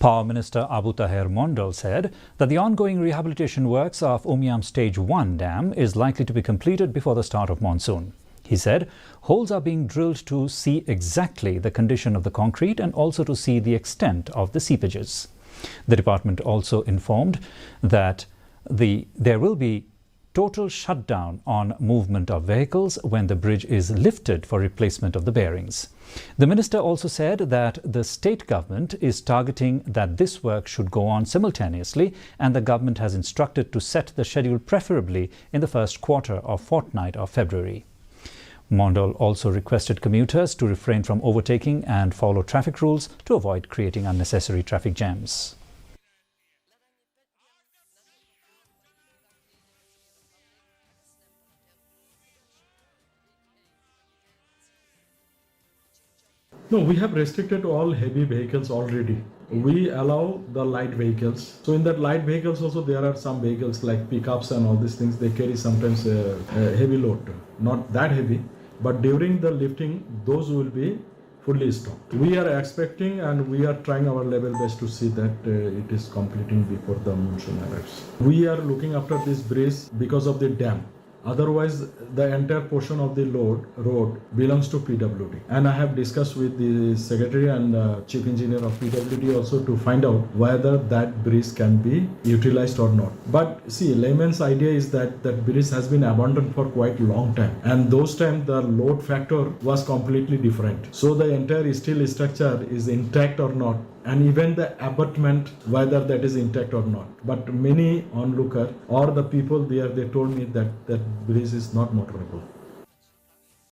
Power Minister Abu Taher Mondal said that the ongoing rehabilitation works of Umiam Stage 1 dam is likely to be completed before the start of monsoon. He said holes are being drilled to see exactly the condition of the concrete and also to see the extent of the seepages. The department also informed that there will be total shutdown on movement of vehicles when the bridge is lifted for replacement of the bearings. The minister also said that the state government is targeting that this work should go on simultaneously, and the government has instructed to set the schedule preferably in the first quarter or fortnight of February. Mondal also requested commuters to refrain from overtaking and follow traffic rules to avoid creating unnecessary traffic jams. No, we have restricted all heavy vehicles already. We allow the light vehicles. So in that light vehicles also there are some vehicles like pickups and all these things. They carry sometimes a heavy load, not that heavy, but during the lifting, those will be fully stopped. We are expecting and we are trying our level best to see that it is completing before the monsoon arrives. We are looking after this bridge because of the dam. Otherwise, the entire portion of the road belongs to PWD. And I have discussed with the secretary and chief engineer of PWD also to find out whether that bridge can be utilized or not. But see, layman's idea is that that bridge has been abandoned for quite a long time. And those times the load factor was completely different. So the entire steel structure is intact or not, and even the abutment, whether that is intact or not. But many onlooker or the people there, they told me that that bridge is not motorable.